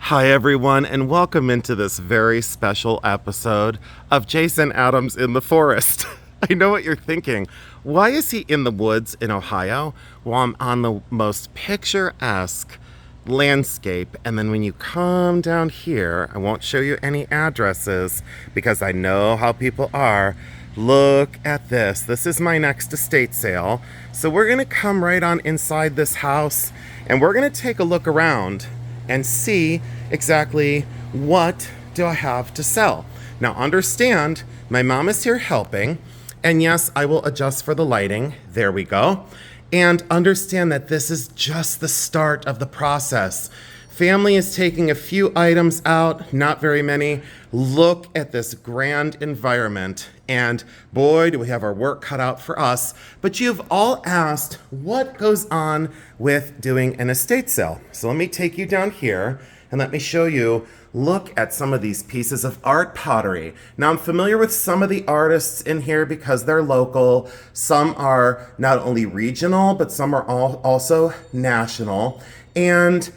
Hi everyone, and welcome into this very special episode of Jason Adams in the Forest. I know what you're thinking. Why is he in the woods in Ohio? Well, I'm on the most picturesque landscape, and then when you come down here, I won't show you any addresses because I know how people are. Look at this. This is my next estate sale. So we're gonna come right on inside this house and we're gonna take a look around and see exactly what do I have to sell. Now understand, my mom is here helping, and yes, I will adjust for the lighting. There we go. And understand that this is just the start of the process. Family is taking a few items out, not very many. Look at this grand environment, and boy, do we have our work cut out for us. But you've all asked, what goes on with doing an estate sale? So let me take you down here and let me show you. Look at some of these pieces of art pottery. Now, I'm familiar with some of the artists in here because they're local. Some are not only regional, but some are also national. And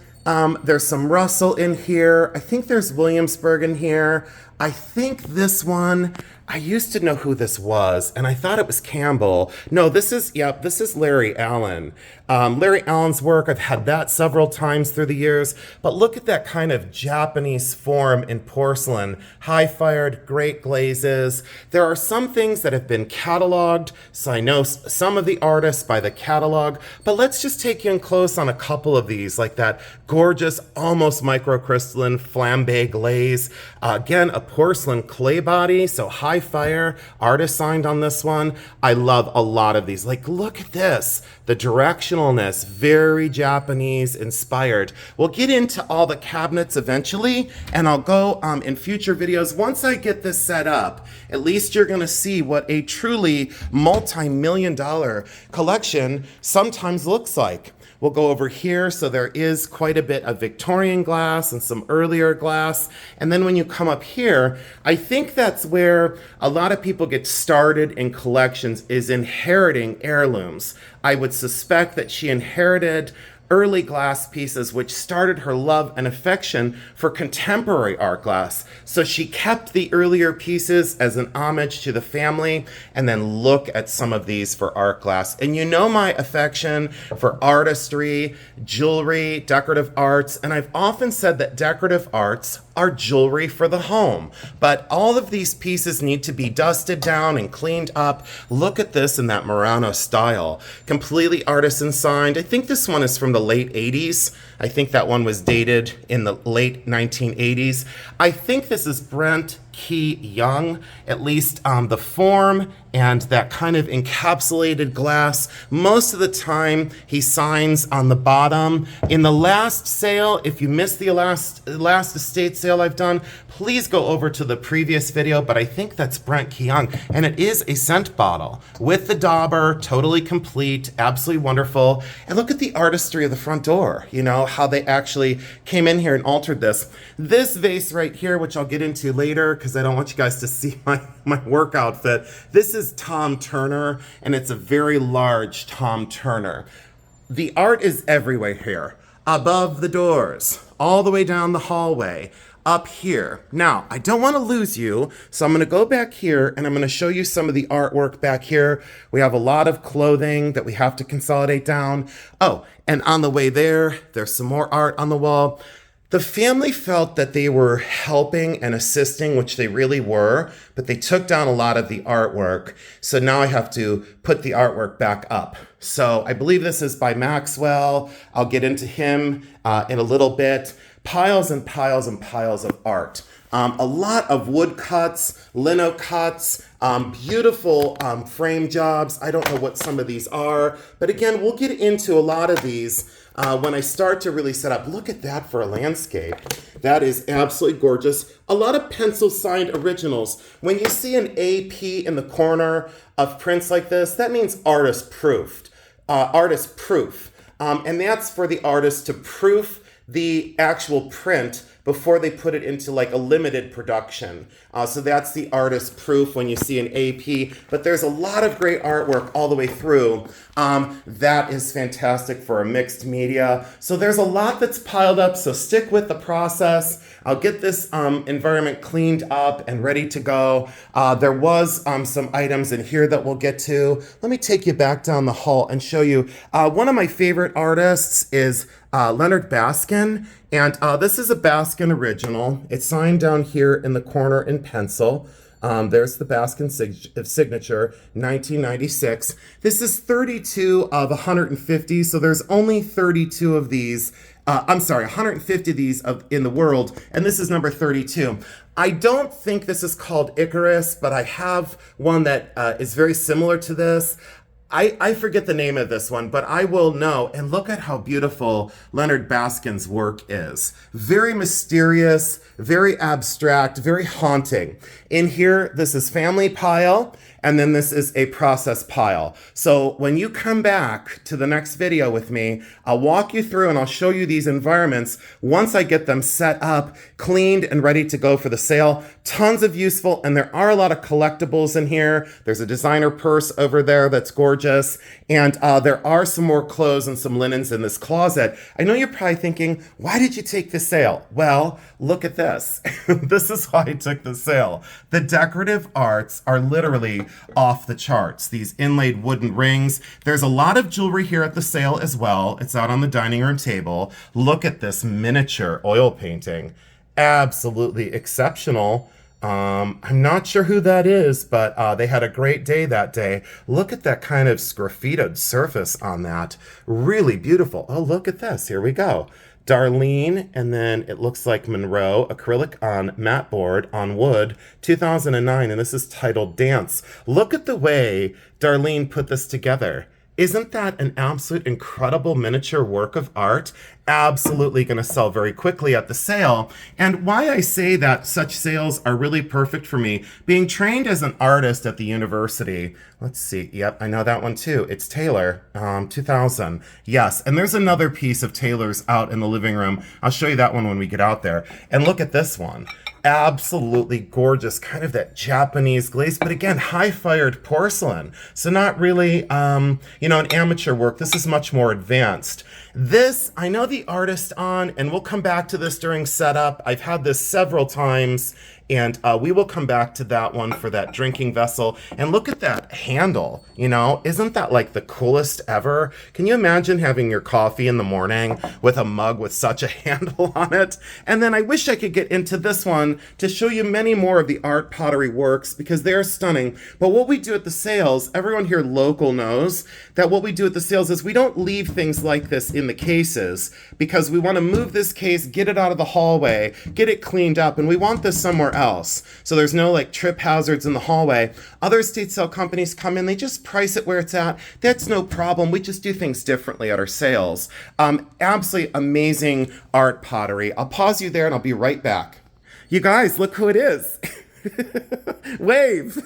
there's some Russell in here. I think there's Williamsburg in here. I think this one, I used to know who this was, and I thought it was Campbell. No, this is Larry Allen. Larry Allen's work, I've had that several times through the years, but look at that kind of Japanese form in porcelain. High-fired, great glazes. There are some things that have been cataloged, so I know some of the artists by the catalog, but let's just take you in close on a couple of these, like that gorgeous, almost microcrystalline flambe glaze. Again, a porcelain clay body, so high fire, artist signed on this one. I love a lot of these. Like, look at this, the directionalness, very Japanese inspired. We'll get into all the cabinets eventually, and I'll go in future videos. Once I get this set up, at least you're gonna see what a truly multi-million-dollar collection sometimes looks like. We'll go over here, so there is quite a bit of Victorian glass and some earlier glass. And then when you come up here, I think that's where a lot of people get started in collections, is inheriting heirlooms. I would suspect that she inherited early glass pieces, which started her love and affection for contemporary art glass. So she kept the earlier pieces as an homage to the family, and then look at some of these for art glass. And you know my affection for artistry, jewelry, decorative arts, and I've often said that decorative arts are jewelry for the home. But all of these pieces need to be dusted down and cleaned up. Look at this in that Murano style. Completely artisan signed. I think this one is from the late 80s. I think that one was dated in the late 1980s. I think this is Brent Key Young, at least the form and that kind of encapsulated glass. Most of the time he signs on the bottom. In the last sale, if you missed the last estate sale I've done, please go over to the previous video, but I think that's Brent Key Young, and it is a scent bottle with the dauber, totally complete, absolutely wonderful. And look at the artistry of the front door, you know, how they actually came in here and altered this. This vase right here, which I'll get into later because I don't want you guys to see my work outfit. This is Tom Turner, and it's a very large Tom Turner. The art is everywhere here. Above the doors, all the way down the hallway, up here. Now, I don't want to lose you, so I'm going to go back here and I'm going to show you some of the artwork back here. We have a lot of clothing that we have to consolidate down. Oh, and on the way there, there's some more art on the wall. The family felt that they were helping and assisting, which they really were, but they took down a lot of the artwork. So now I have to put the artwork back up. So I believe this is by Maxwell. I'll get into him in a little bit. Piles and piles and piles of art. A lot of wood cuts, lino cuts, beautiful frame jobs. I don't know what some of these are, but again, we'll get into a lot of these when I start to really set up. Look at that for a landscape. That is absolutely gorgeous. A lot of pencil signed originals. When you see an AP in the corner of prints like this, that means artist proofed, artist proof. And that's for the artist to proof the actual print before they put it into like a limited production. So that's the artist proof when you see an AP, but there's a lot of great artwork all the way through. That is fantastic for a mixed media. So there's a lot that's piled up, so stick with the process. I'll get this environment cleaned up and ready to go. There was some items in here that we'll get to. Let me take you back down the hall and show you. One of my favorite artists is Leonard Baskin, and this is a Baskin original. It's signed down here in the corner in pencil. There's the Baskin signature, 1996. This is 32 of 150, so there's only 32 of these. 150 of these in the world, and this is number 32. I don't think this is called Icarus, but I have one that is very similar to this. I forget the name of this one, but I will know. And look at how beautiful Leonard Baskin's work is. Very mysterious, very abstract, very haunting. In here, this is family pile, and then this is a process pile. So when you come back to the next video with me, I'll walk you through and I'll show you these environments once I get them set up, cleaned, and ready to go for the sale. Tons of useful, and there are a lot of collectibles in here. There's a designer purse over there that's gorgeous, and there are some more clothes and some linens in this closet. I know you're probably thinking, why did you take the sale? Well, look at this. This is why I took the sale. The decorative arts are literally off the charts. These inlaid wooden rings. There's a lot of jewelry here at the sale as well. It's out on the dining room table. Look at this miniature oil painting. Absolutely exceptional. I'm not sure who that is, but they had a great day that day. Look at that kind of sgraffitoed surface on that. Really beautiful. Oh, look at this. Here we go. Darlene, and then it looks like Monroe, acrylic on matte board on wood, 2009, and this is titled Dance. Look at the way Darlene put this together. Isn't that an absolute incredible miniature work of art? Absolutely going to sell very quickly at the sale. And why I say that such sales are really perfect for me, being trained as an artist at the university. Let's see. Yep, I know that one too. It's Taylor, 2000. Yes, and there's another piece of Taylor's out in the living room. I'll show you that one when we get out there. And look at this one. Absolutely gorgeous, kind of that Japanese glaze, but again, high-fired porcelain. So not really, an amateur work. This is much more advanced. This, I know the artist on, and we'll come back to this during setup. I've had this several times, and we will come back to that one for that drinking vessel. And look at that handle, isn't that like the coolest ever? Can you imagine having your coffee in the morning with a mug with such a handle on it? And then I wish I could get into this one to show you many more of the art pottery works because they're stunning. But what we do at the sales, everyone here local knows that what we do at the sales is we don't leave things like this in the cases because we want to move this case, get it out of the hallway, get it cleaned up, and we want this somewhere else. So there's no like trip hazards in the hallway. Other estate sale companies come in, they just price it where it's at. That's no problem. We just do things differently at our sales. Absolutely amazing art pottery. I'll pause you there and I'll be right back. You guys, look who it is. Wave.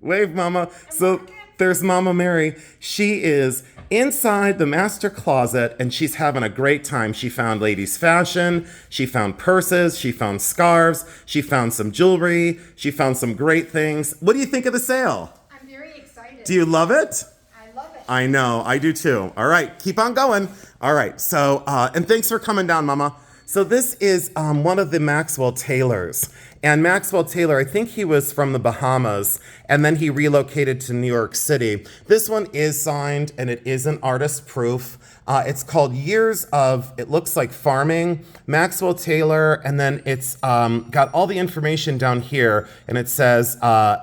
Wave, Mama. So there's Mama Mary. She is inside the master closet, and she's having a great time. She found ladies' fashion, she found purses, she found scarves, she found some jewelry, she found some great things. What do you think of the sale? I'm very excited. Do you love it? I love it. I know, I do too. All right, keep on going. All right, so, and thanks for coming down, Mama. So this is one of the Maxwell Taylors. And Maxwell Taylor, I think he was from the Bahamas, and then he relocated to New York City. This one is signed, and it is an artist proof. It's called Years of, it looks like Farming, Maxwell Taylor, and then it's got all the information down here, and it says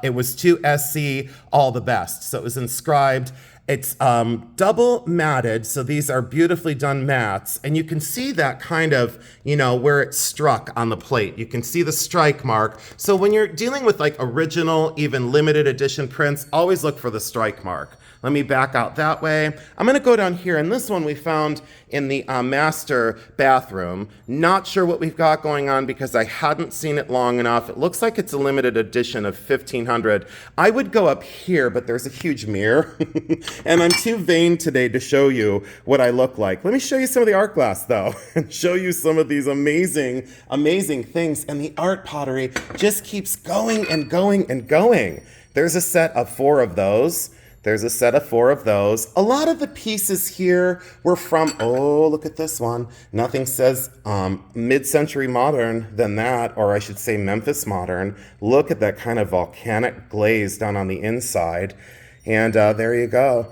it was to SC All the Best. So it was inscribed. It's double matted, so these are beautifully done mats, and you can see that kind of, where it struck on the plate. You can see the strike mark. So when you're dealing with like original, even limited edition prints, always look for the strike mark. Let me back out that way. I'm going to go down here, and this one we found in the master bathroom. Not sure what we've got going on because I hadn't seen it long enough. It looks like it's a limited edition of 1500. I would go up here, but there's a huge mirror, and I'm too vain today to show you what I look like. Let me show you some of the art glass, though, and show you some of these amazing, amazing things. And the art pottery just keeps going and going and going. There's a set of 4 of those. There's a set of 4 of those. A lot of the pieces here were from, oh, look at this one. Nothing says mid-century modern than that, or I should say Memphis modern. Look at that kind of volcanic glaze down on the inside. And there you go.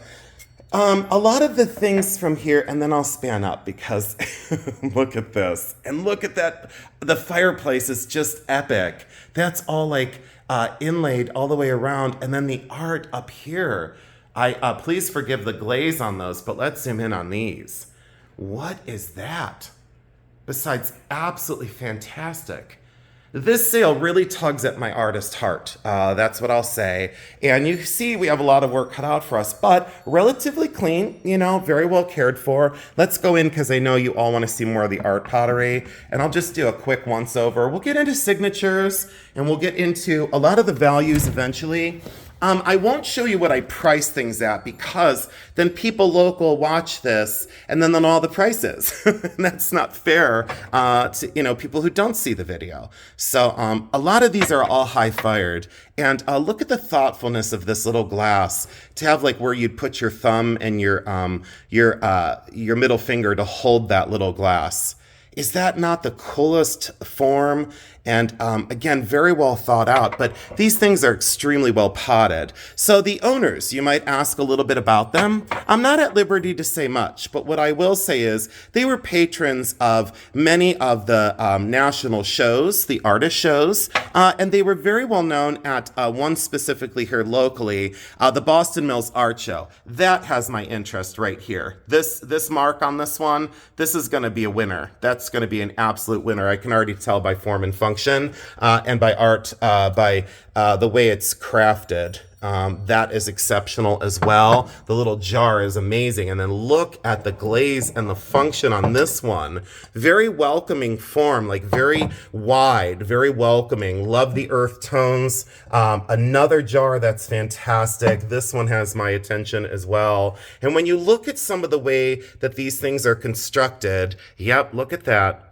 A lot of the things from here, and then I'll span up because look at this. And look at that. The fireplace is just epic. That's all like inlaid all the way around. And then the art up here. Please forgive the glaze on those, but let's zoom in on these. What is that? Besides absolutely fantastic. This sale really tugs at my artist heart. That's what I'll say. And you see we have a lot of work cut out for us, but relatively clean, you know, very well cared for. Let's go in because I know you all want to see more of the art pottery. And I'll just do a quick once over. We'll get into signatures and we'll get into a lot of the values eventually. I won't show you what I price things at because then people local watch this and then all the prices. And that's not fair to, you know, people who don't see the video. So a lot of these are all high-fired. And look at the thoughtfulness of this little glass to have like where you'd put your thumb and your middle finger to hold that little glass. Is that not the coolest form? And again, very well thought out, but these things are extremely well potted. So the owners, you might ask a little bit about them. I'm not at liberty to say much, but what I will say is they were patrons of many of the national shows, the artist shows, and they were very well known at one specifically here locally, the Boston Mills Art Show. That has my interest right here. This mark on this one, this is gonna be a winner. That's gonna be an absolute winner. I can already tell by form and function. And by art, by the way it's crafted. That is exceptional as well. The little jar is amazing. And then look at the glaze and the function on this one. Very welcoming form, like very wide, very welcoming. Love the earth tones. Another jar that's fantastic. This one has my attention as well. And when you look at some of the way that these things are constructed, yep, look at that.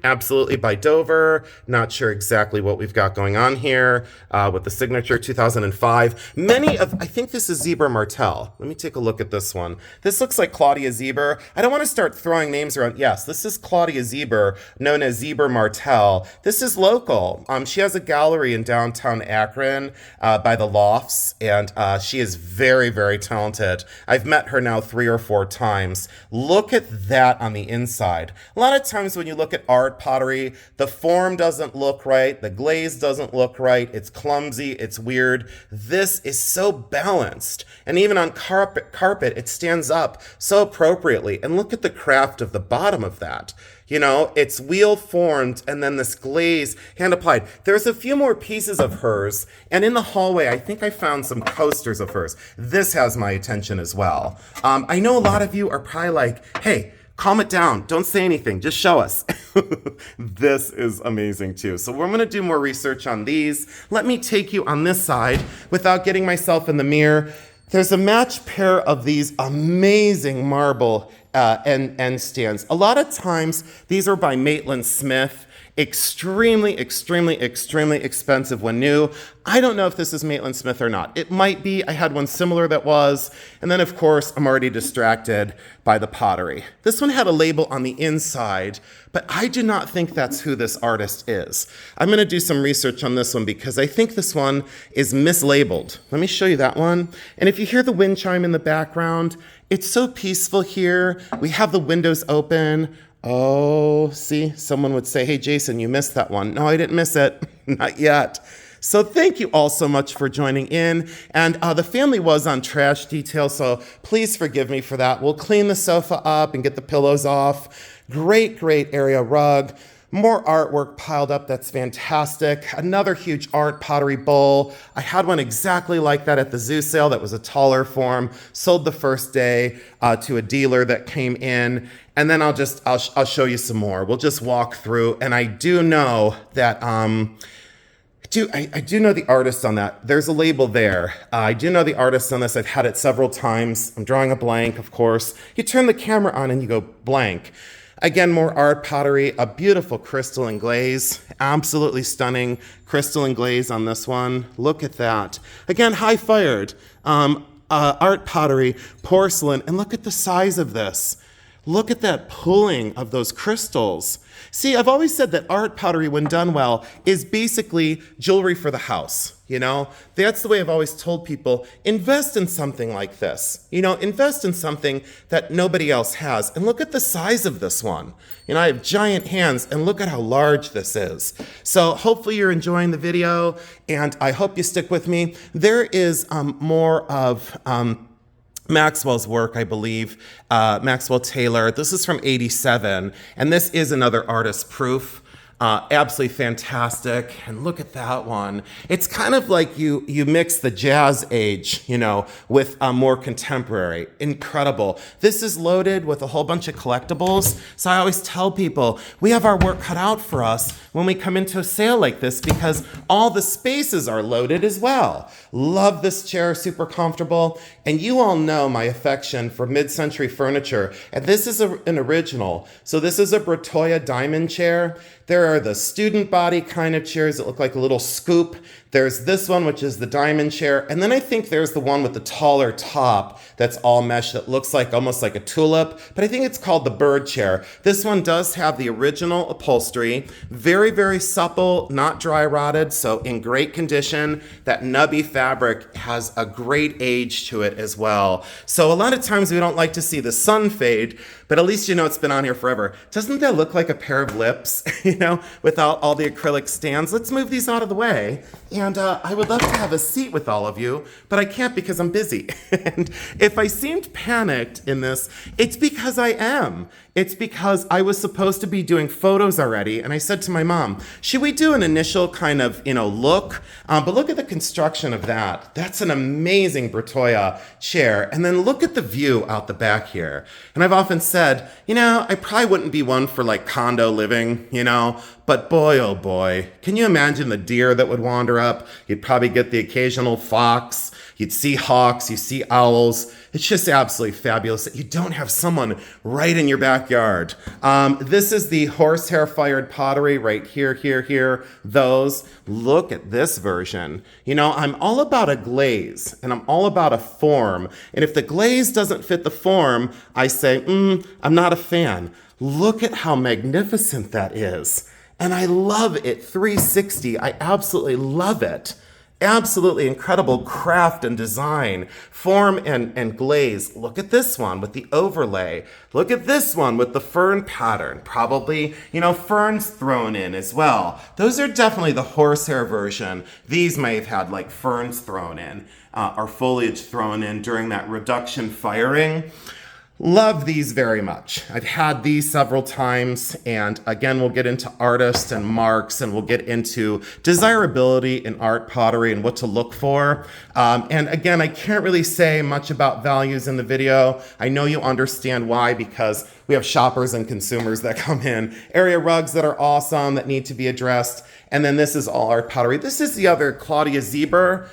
Absolutely by Dover. Not sure exactly what we've got going on here with the signature 2005. Many of, I think this is Zebra Martel. Let me take a look at this one. This looks like Claudia Zebra. I don't want to start throwing names around. Yes, this is Claudia Zebra, known as Zebra Martel. This is local. She has a gallery in downtown Akron by the Lofts, and she is very, very talented. I've met her now 3 or 4 times. Look at that on the inside. A lot of times when you look at art pottery, the form doesn't look right, the glaze doesn't look right, it's clumsy, it's weird. This is so balanced, and even on carpet, it stands up so appropriately. And look at the craft of the bottom of that. You know, it's wheel formed and then this glaze hand applied. There's a few more pieces of hers, and in the hallway, I think I found some coasters of hers. This has my attention as well. I know a lot of you are probably like, hey, calm it down. Don't say anything. Just show us. This is amazing too. So we're going to do more research on these. Let me take you on this side without getting myself in the mirror. There's a matched pair of these amazing marble end stands. A lot of times these are by Maitland Smith. Extremely, extremely, extremely expensive when new. I don't know if this is Maitland Smith or not. It might be. I had one similar that was. And then, of course, I'm already distracted by the pottery. This one had a label on the inside, but I do not think that's who this artist is. I'm going to do some research on this one because I think this one is mislabeled. Let me show you that one. And if you hear the wind chime in the background, it's so peaceful here. We have the windows open. Oh, see, someone would say, hey, Jason, you missed that one. No, I didn't miss it. Not yet. So thank you all so much for joining in. And the family was on trash detail, so please forgive me for that. We'll clean the sofa up and get the pillows off. Great, great area rug. More artwork piled up, that's fantastic. Another huge art pottery bowl. I had one exactly like that at the zoo sale that was a taller form, sold the first day to a dealer that came in. And then I'll show you some more. We'll just walk through, and I do know that, I do know the artist on that. There's a label there. I do know the artist on this. I've had it several times. I'm drawing a blank, of course. You turn the camera on and you go blank. Again, more art pottery, a beautiful crystalline glaze. Absolutely stunning crystalline glaze on this one. Look at that. Again, high fired. Art pottery, porcelain, and look at the size of this. Look at that pulling of those crystals. See, I've always said that art pottery, when done well, is basically jewelry for the house. You know, that's the way I've always told people, invest in something like this. You know, invest in something that nobody else has. And look at the size of this one. You know, I have giant hands, and look at how large this is. So hopefully you're enjoying the video, and I hope you stick with me. There is more of Maxwell's work, I believe, Maxwell Taylor. This is from '87, and this is another artist proof. Absolutely fantastic. And look at that one. It's kind of like you mix the jazz age, you know, with more contemporary. Incredible. This is loaded with a whole bunch of collectibles. So I always tell people, we have our work cut out for us when we come into a sale like this, because all the spaces are loaded as well. Love this chair, super comfortable. And you all know my affection for mid-century furniture. And this is an original. So this is a Bertoia diamond chair. There are the student body kind of chairs that look like a little scoop. There's this one, which is the diamond chair. And then I think there's the one with the taller top that's all mesh that looks like almost like a tulip, but I think it's called the bird chair. This one does have the original upholstery, very, very supple, not dry rotted, so in great condition. That nubby fabric has a great age to it as well. So a lot of times we don't like to see the sun fade, but at least you know it's been on here forever. Doesn't that look like a pair of lips, you know, without all the acrylic stands? Let's move these out of the way. And I would love to have a seat with all of you, but I can't because I'm busy. And if I seemed panicked in this, it's because I am. It's because I was supposed to be doing photos already, and I said to my mom, should we do an initial kind of, you know, look? But look at the construction of that. That's an amazing Bertoia chair. And then look at the view out the back here. And I've often said, you know, I probably wouldn't be one for like condo living, you know, but boy, oh boy, can you imagine the deer that would wander up? You'd probably get the occasional fox. You'd see hawks, you see owls. It's just absolutely fabulous that you don't have someone right in your backyard. This is the horsehair fired pottery right here. Those. Look at this version. You know, I'm all about a glaze, and I'm all about a form. And if the glaze doesn't fit the form, I say, I'm not a fan. Look at how magnificent that is. And I love it, 360. I absolutely love it. Absolutely incredible craft and design, form and glaze. Look at this one with the overlay. Look at this one with the fern pattern. Probably, you know, ferns thrown in as well. Those are definitely the horsehair version. These may have had like ferns thrown in or foliage thrown in during that reduction firing. Love these very much. I've had these several times, and again, we'll get into artists and marks, and we'll get into desirability in art pottery and what to look for. And again, I can't really say much about values in the video. I know you understand why, because we have shoppers and consumers that come in. Area rugs that are awesome that need to be addressed. And then this is all art pottery. This is the other Claudia Zieber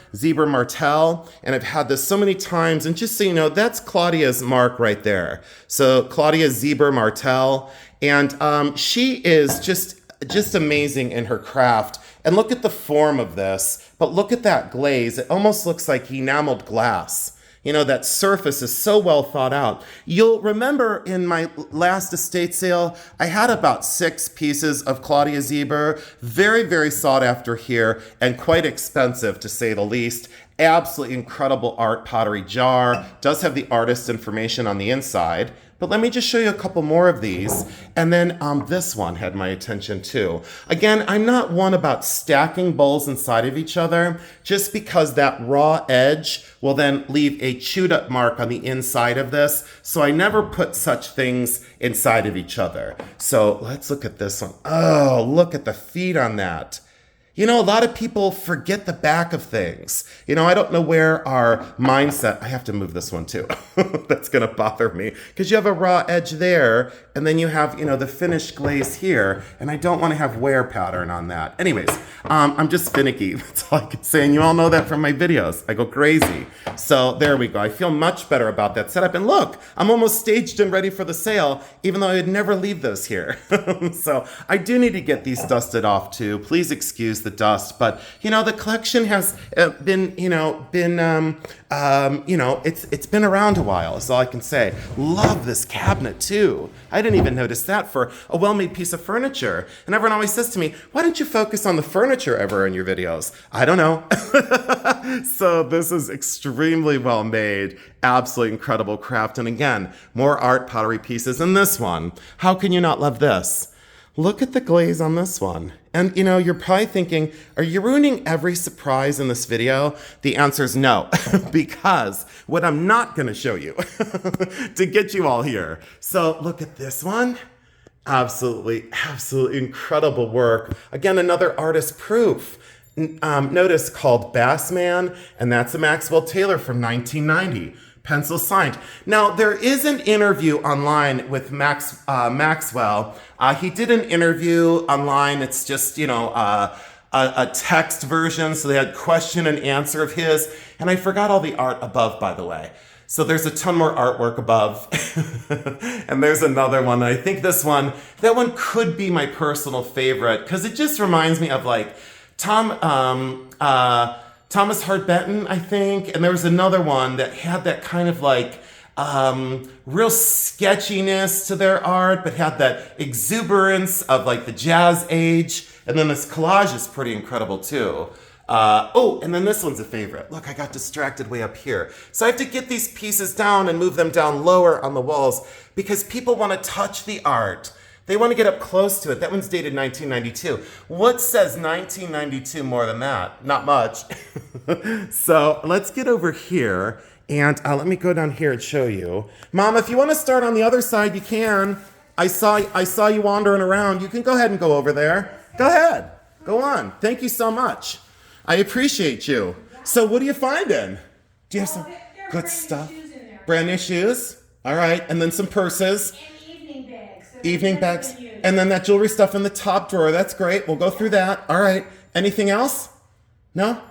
Martel. And I've had this so many times. And just so you know, that's Claudia's mark right there. So Claudia Zieber Martel. And she is just amazing in her craft. And look at the form of this. But look at that glaze. It almost looks like enameled glass. You know, that surface is so well thought out. You'll remember in my last estate sale, I had about 6 pieces of Claudia Zieber. Very, very sought after here and quite expensive to say the least. Absolutely incredible art pottery jar. Does have the artist information on the inside. But let me just show you a couple more of these. And then this one had my attention too. Again, I'm not one about stacking bowls inside of each other, just because that raw edge will then leave a chewed up mark on the inside of this. So I never put such things inside of each other. So let's look at this one. Oh, look at the feet on that. You know, a lot of people forget the back of things. You know, I don't know where our mindset, I have to move this one too. That's going to bother me because you have a raw edge there and then you have, you know, the finished glaze here, and I don't want to have wear pattern on that. Anyways, I'm just finicky. That's all I can say. And you all know that from my videos. I go crazy. So there we go. I feel much better about that setup. And look, I'm almost staged and ready for the sale, even though I'd never leave those here. So I do need to get these dusted off too. Please excuse the dust, but you know, the collection has been it's been around a while, is all I can say. Love this cabinet too. I didn't even notice that for a well-made piece of furniture. And everyone always says to me, why don't you focus on the furniture ever in your videos? I don't know. So this is extremely well made, absolutely incredible craft. And again, more art pottery pieces. And this one, how can you not love this? Look at the glaze on this one. And you know, you're probably thinking, are you ruining every surprise in this video? The answer is no, because what I'm not gonna show you to get you all here. So look at this one. Absolutely incredible work. Again, another artist proof. Notice called Bassman, and that's a Maxwell Taylor from 1990. Pencil signed. Now, there is an interview online with Maxwell. He did an interview online. It's just, you know, a text version. So they had question and answer of his. And I forgot all the art above, by the way. So there's a ton more artwork above. And there's another one. I think this one, that one could be my personal favorite because it just reminds me of like Thomas Hart Benton, I think, and there was another one that had that kind of like real sketchiness to their art, but had that exuberance of like the jazz age. And then this collage is pretty incredible too. Oh, and then this one's a favorite. Look, I got distracted way up here. So I have to get these pieces down and move them down lower on the walls because people want to touch the art. They want to get up close to it. That one's dated 1992. What says 1992 more than that? Not much. So let's get over here and let me go down here and show you. Mom, if you want to start on the other side, you can. I saw you wandering around. You can go ahead and go over there. Go ahead. Go on. Thank you so much. I appreciate you. So what are you finding? Do you have some good stuff? Brand new shoes? All right. And then some purses. Evening bags, and then that jewelry stuff in the top drawer. That's great. We'll go through that. All right. Anything else? No?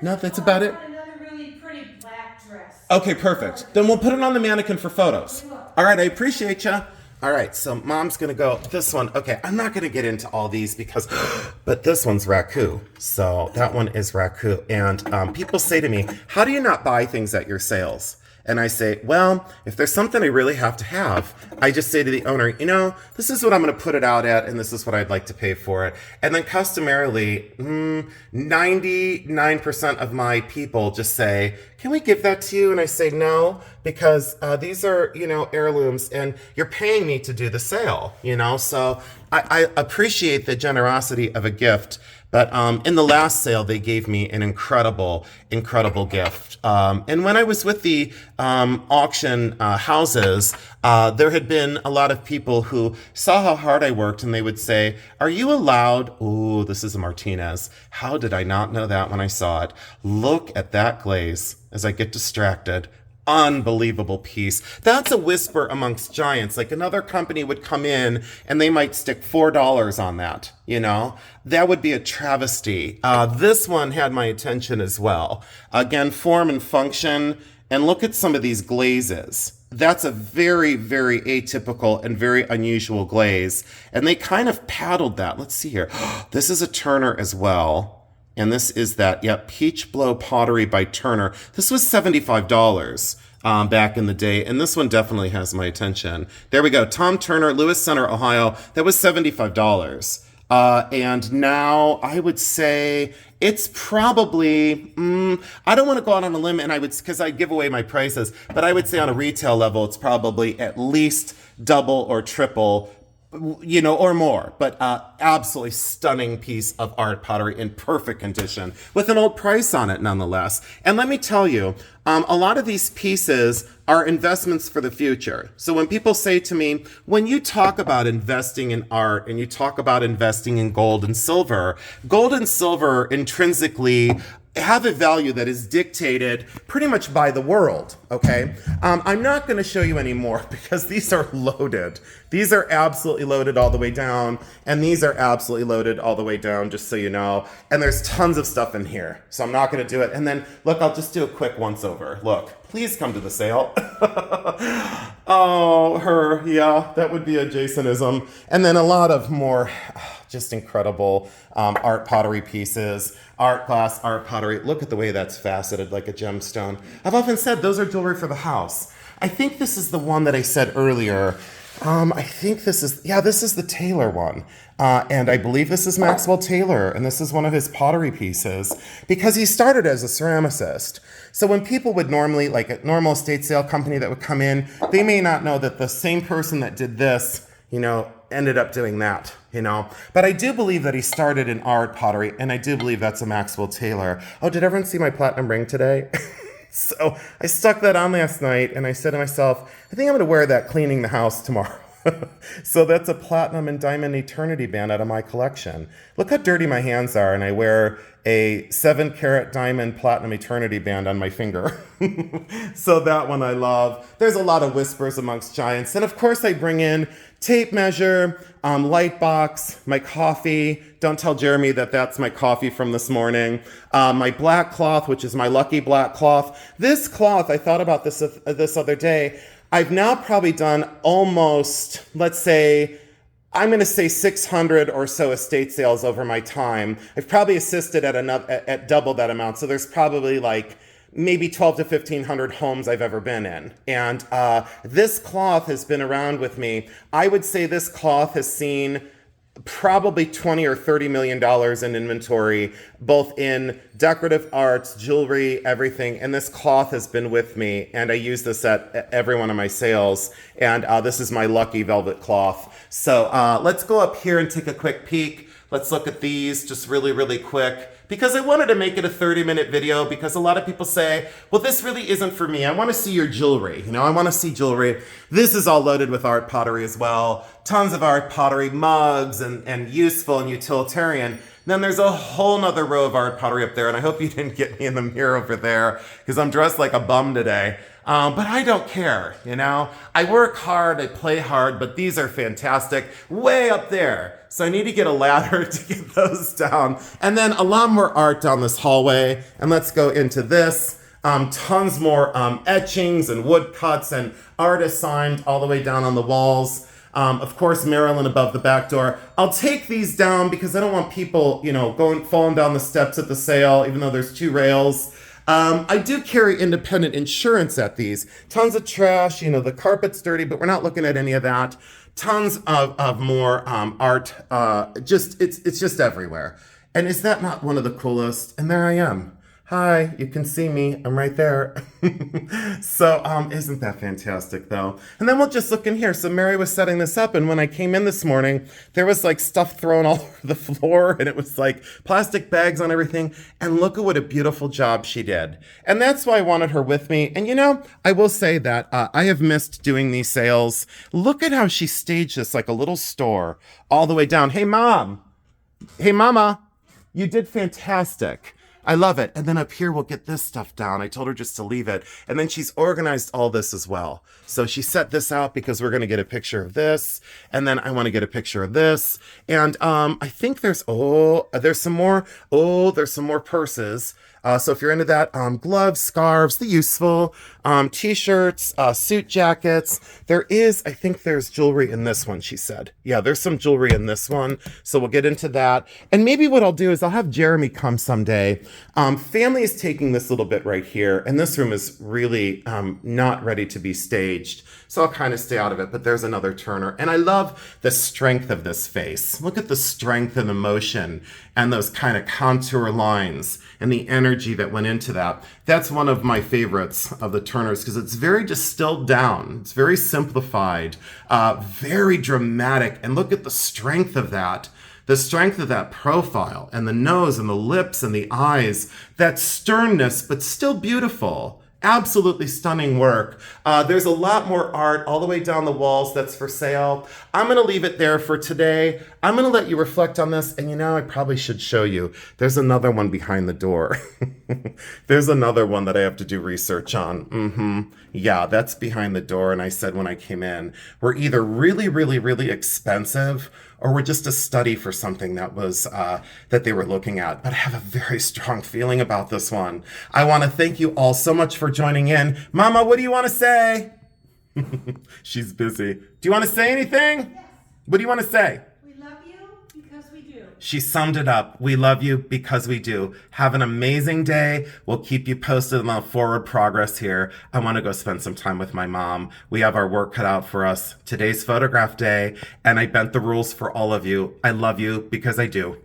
No, that's about it? Another really pretty black dress. Okay, perfect. Then we'll put it on the mannequin for photos. All right, I appreciate you. All right, so Mom's gonna go, this one, okay, I'm not gonna get into all these because, but this one's Raku. So that one is Raku. And people say to me, how do you not buy things at your sales? And I say, well, if there's something I really have to have, I just say to the owner, you know, this is what I'm going to put it out at, and this is what I'd like to pay for it. And then customarily, 99% of my people just say, can we give that to you? And I say, no, because these are, you know, heirlooms, and you're paying me to do the sale, you know? So I appreciate the generosity of a gift. But in the last sale, they gave me an incredible gift. And when I was with the auction houses, there had been a lot of people who saw how hard I worked, and they would say, are you allowed? Ooh, this is a Martinez. How did I not know that when I saw it? Look at that glaze as I get distracted. Unbelievable piece. That's a whisper amongst giants. Like another company would come in and they might stick $4 on that, you know? That would be a travesty. This one had my attention as well. Again, form and function. And look at some of these glazes. That's a very, very atypical and very unusual glaze. And they kind of paddled that. Let's see here. This is a Turner as well. And this is that, yep, Peach Blow Pottery by Turner. This was $75 back in the day, and this one definitely has my attention. There we go, Tom Turner, Lewis Center, Ohio. That was $75. And now I would say it's probably, I don't want to go out on a limb and because I give away my prices, but I would say on a retail level, it's probably at least double or triple, or more, but absolutely stunning piece of art pottery in perfect condition with an old price on it nonetheless. And let me tell you, a lot of these pieces are investments for the future. So when people say to me, when you talk about investing in art and you talk about investing in gold and silver intrinsically have a value that is dictated pretty much by the world, okay? I'm not going to show you any more because these are loaded. These are absolutely loaded all the way down, and these are absolutely loaded all the way down, just so you know. And there's tons of stuff in here, so I'm not going to do it. And then, look, I'll just do a quick once-over. Look, please come to the sale. Oh, her, yeah, that would be a Jasonism. And then a lot of more just incredible art pottery pieces, art glass, art pottery. Look at the way that's faceted like a gemstone. I've often said those are jewelry for the house. I think this is the one that I said earlier. I think this is the Taylor one. And I believe this is Maxwell Taylor, and this is one of his pottery pieces, because he started as a ceramicist. So when people would normally, like a normal estate sale company that would come in, they may not know that the same person that did this, ended up doing that, But I do believe that he started in art pottery, and I do believe that's a Maxwell Taylor. Oh, did everyone see my platinum ring today? So I stuck that on last night, and I said to myself, I think I'm going to wear that cleaning the house tomorrow. So that's a platinum and diamond eternity band out of my collection. Look how dirty my hands are, and I wear a 7-carat diamond platinum eternity band on my finger. So that one I love. There's a lot of whispers amongst giants. And of course I bring in tape measure, light box, my coffee. Don't tell Jeremy that that's my coffee from this morning. My black cloth, which is my lucky black cloth. This cloth, I thought about this other day. I've now probably done almost, let's say, I'm going to say 600 or so estate sales over my time. I've probably assisted at double that amount. So there's probably like maybe 12 to 1500 homes I've ever been in. And this cloth has been around with me. I would say this cloth has seen probably 20 or 30 million dollars in inventory, both in decorative arts, jewelry, everything. And this cloth has been with me, and I use this at every one of my sales. And this is my lucky velvet cloth. So let's go up here and take a quick peek. Let's look at these just really, really quick, because I wanted to make it a 30-minute video, because a lot of people say, well, this really isn't for me. I want to see your jewelry. I want to see jewelry. This is all loaded with art pottery as well. Tons of art pottery, mugs, and useful and utilitarian. Then there's a whole nother row of art pottery up there, and I hope you didn't get me in the mirror over there, because I'm dressed like a bum today. But I don't care, I work hard, I play hard, but these are fantastic, way up there. So I need to get a ladder to get those down. And then a lot more art down this hallway. And let's go into this. Tons more etchings and woodcuts and artisan all the way down on the walls. Of course, Marilyn above the back door. I'll take these down because I don't want people, falling down the steps at the sale, even though there's 2 rails. I do carry independent insurance at these. Tons of trash, the carpet's dirty, but we're not looking at any of that. Tons of more art. It's just everywhere. And is that not one of the coolest? And there I am. Hi, you can see me. I'm right there. So isn't that fantastic, though? And then we'll just look in here. So Mary was setting this up, and when I came in this morning, there was like stuff thrown all over the floor, and it was like plastic bags on everything. And look at what a beautiful job she did. And that's why I wanted her with me. And I will say that I have missed doing these sales. Look at how she staged this like a little store all the way down. Hey, Mom. Hey, Mama. You did fantastic. I love it. And then up here, we'll get this stuff down. I told her just to leave it. And then she's organized all this as well. So she set this out because we're going to get a picture of this. And then I want to get a picture of this. And I think there's some more purses. So if you're into that, gloves, scarves, the useful, t-shirts, suit jackets. There is, I think there's jewelry in this one, she said. Yeah, there's some jewelry in this one. So we'll get into that. And maybe what I'll do is I'll have Jeremy come someday. Family is taking this little bit right here, and this room is really not ready to be staged. So I'll kind of stay out of it, but there's another Turner. And I love the strength of this face. Look at the strength and emotion and those kind of contour lines and the energy that went into that. That's one of my favorites of the Turners because it's very distilled down. It's very simplified, very dramatic. And look at the strength of that. The strength of that profile and the nose and the lips and the eyes, that sternness, but still beautiful. Absolutely stunning work. There's a lot more art all the way down the walls that's for sale. I'm going to leave it there for today. I'm going to let you reflect on this. And I probably should show you. There's another one behind the door. There's another one that I have to do research on. Yeah, that's behind the door. And I said when I came in, we're either really, really, really expensive or we're just a study for something that was that they were looking at. But I have a very strong feeling about this one. I want to thank you all so much for joining in. Mama, what do you want to say? She's busy. Do you want to say anything? Yes. What do you want to say? We love you because we do. She summed it up. We love you because we do. Have an amazing day. We'll keep you posted on the forward progress here. I want to go spend some time with my mom. We have our work cut out for us. Today's photograph day, and I bent the rules for all of you. I love you because I do.